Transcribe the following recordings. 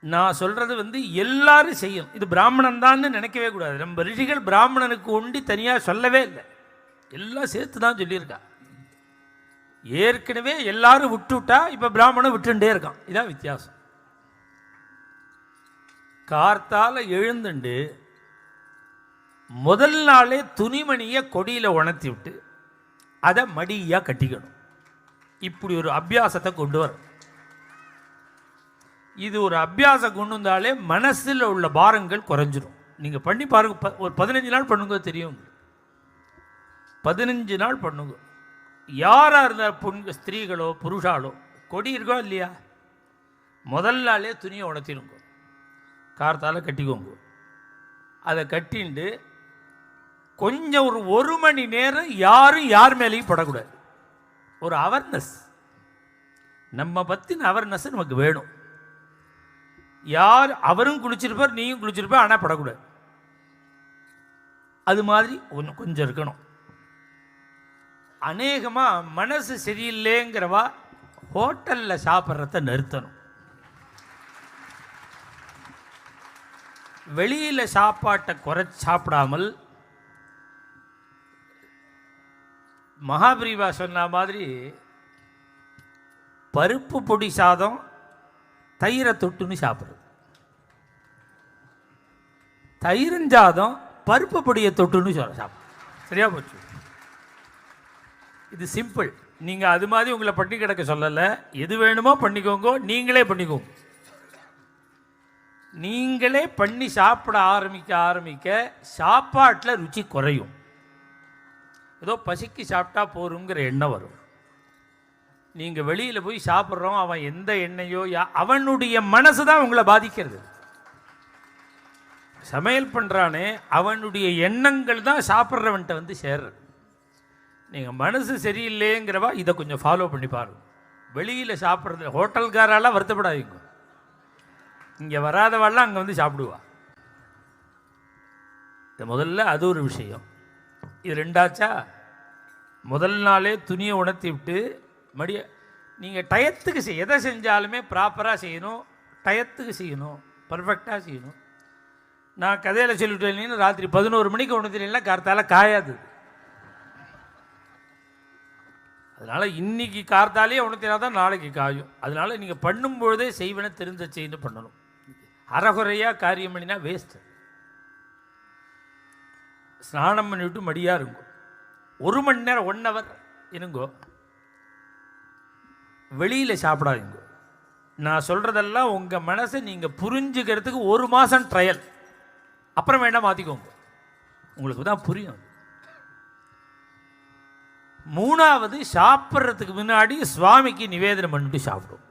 நான் சொல்கிறது எல்லாரும் செய்யும். இது பிராமணன் தான் நினைக்கவே கூடாது. நம்ம ரிஷிகள் பிராமணனுக்கு ஒண்டி தனியாக சொல்லவே இல்லை, எல்லாம் சேர்த்து தான் சொல்லியிருக்கா. ஏற்கனவே எல்லாரும் விட்டுவிட்டா இப்போ பிராமணன் விட்டுட்டே இருக்கான். இதான் வித்தியாசம். கார்த்தால எழுந்துண்டு முதல் நாளே துணிமணியை கொடியில் உணர்த்தி விட்டு அதை மடியாக கட்டிக்கணும். இப்படி ஒரு அபியாசத்தை கொண்டு வர. இது ஒரு அபியாசம் கொண்டு வந்தாலே மனசில் உள்ள பாரங்கள் குறைஞ்சிடும். நீங்கள் பண்ணி பாருங்க. ஒரு 15 நாள் பண்ணுங்க, தெரியும். 15 நாள் பண்ணுங்க. யாராக இருந்தால் ஸ்திரீகளோ புருஷாலோ கொடி இருக்கோ இல்லையா, முதல் நாளே துணியை உணர்த்திடுங்க, கார்த்தால கட்டிக்கோங்க. அதை கட்டிண்டு கொஞ்சம் ஒரு மணி நேரம் யாரும் யார் மேலேயும் படக்கூடாது. ஒரு அவேர்னஸ், நம்ம பற்றின அவேர்னஸ் நமக்கு வேணும். யார் அவரும் குளிச்சிருப்பார், நீயும் குளிச்சிருப்பார், ஆனால் படக்கூடாது. அது மாதிரி கொஞ்சம் இருக்கணும். அநேகமாக மனசு சரியில்லைங்கிறவா ஹோட்டலில் சாப்பிட்றத நிறுத்தணும். வெளியில் சாப்பாட்டை குறைச்சி சாப்பிடாமல், மகாபிரிவா சொன்ன மாதிரி பருப்பு பொடி சாதம் தயிரை தொட்டுன்னு சாப்பிட்றது, தயிரஞ்சாதம் பருப்பு பொடியை தொட்டுன்னு சாப்பிட்றது. சரியா போச்சு. இது சிம்பிள். நீங்கள் அது மாதிரி உங்களை பண்ணி கிடக்க சொல்லலை. எது வேணுமோ பண்ணிக்கோங்க, நீங்களே பண்ணிக்கோங்க. நீங்களே பண்ணி சாப்பிட ஆரம்பிக்க சாப்பாட்டில் ருச்சி குறையும். ஏதோ பசிக்கு சாப்பிட்டா போருங்கிற எண்ணம் வரும். நீங்கள் வெளியில் போய் சாப்பிட்றோம், அவன் எந்த எண்ணெயோ அவனுடைய மனசு தான் உங்களை பாதிக்கிறது. சமையல் பண்ணுறானே அவனுடைய எண்ணங்கள் தான் சாப்பிட்றவன்ட்ட சேர்றது. நீங்கள் மனசு சரியில்லைங்கிறவா இதை கொஞ்சம் ஃபாலோ பண்ணி பாருங்க. வெளியில் சாப்பிட்றது ஹோட்டல்காரெல்லாம் வருத்தப்படாதீங்க. இங்கே வராதவாள்லாம் அங்கே சாப்பிடுவா. இது முதல்ல அது ஒரு விஷயம். இது ரெண்டாச்சா, முதல் நாளே துணியை உணர்த்தி விட்டு மடிய நீங்கள் டயத்துக்கு எதை செஞ்சாலுமே ப்ராப்பராக செய்யணும், டயத்துக்கு செய்யணும், பர்ஃபெக்டாக செய்யணும். நான் கதையில் சொல்லிவிட்டேன், ராத்திரி 11 மணிக்கு உணர்த்தினா கார்த்தால காயாது. அதனால் இன்றைக்கி கார்த்தாலே உணர்த்தினா தான் நாளைக்கு காயும். அதனால் நீங்கள் பண்ணும்பொழுதே செய்வனை தெரிஞ்ச செய்து பண்ணணும். அறகுறையாக காரியம் பண்ணினா வேஸ்ட்டு. ஸ்நானம் பண்ணிவிட்டு மடியாக இருங்கோ, 1 மணி நேரம் 1 ஹவர் இருங்கோ. வெளியில் சாப்பிடாதீங்க. நான் சொல்கிறதெல்லாம் உங்கள் மனசை நீங்கள் புரிஞ்சுக்கிறதுக்கு 1 மாதம் ட்ரையல், அப்புறம் வேண்டாம் மாற்றிக்கோங்க, உங்களுக்கு தான் புரியும். 3வது, சாப்பிட்றதுக்கு முன்னாடி சுவாமிக்கு நிவேதனம் பண்ணிட்டு சாப்பிடும்.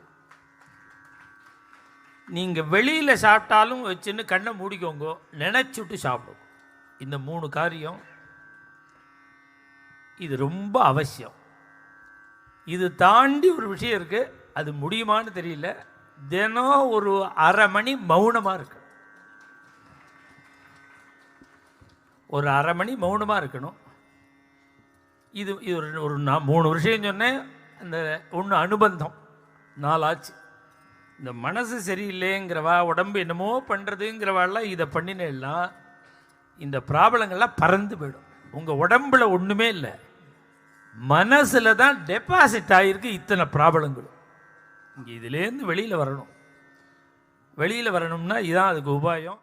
நீங்கள் வெளியில் சாப்பிட்டாலும் வச்சுன்னு கண்ணை மூடிக்கோங்க, நினச்சிட்டு சாப்பிடும். இந்த 3 காரியம் இது ரொம்ப அவசியம். இது தாண்டி ஒரு விஷயம் இருக்குது, அது முடியுமான்னு தெரியல. தினம் ஒரு அரை மணி மௌனமாக இருக்கு, ஒரு அரை மணி மௌனமாக இருக்கணும். இது ஒரு நான் 3 விஷயம் சொன்னேன். அந்த ஒன்று அனுபந்தம் 4 ஆச்சு. இந்த மனசு சரியில்லைங்கிறவா, உடம்பு என்னமோ பண்ணுறதுங்கிறவாலாம் இதை பண்ணினேல்லாம் இந்த ப்ராப்ளங்கள்லாம் பறந்து போயிடும். உங்கள் உடம்புல ஒன்றுமே இல்லை, மனசில் தான் டெபாசிட் ஆகிருக்கு இத்தனை ப்ராப்ளங்களும். இங்கே இதுலேருந்து வெளியில் வரணும். வெளியில் வரணும்னா இதுதான் அதுக்கு உபாயம்.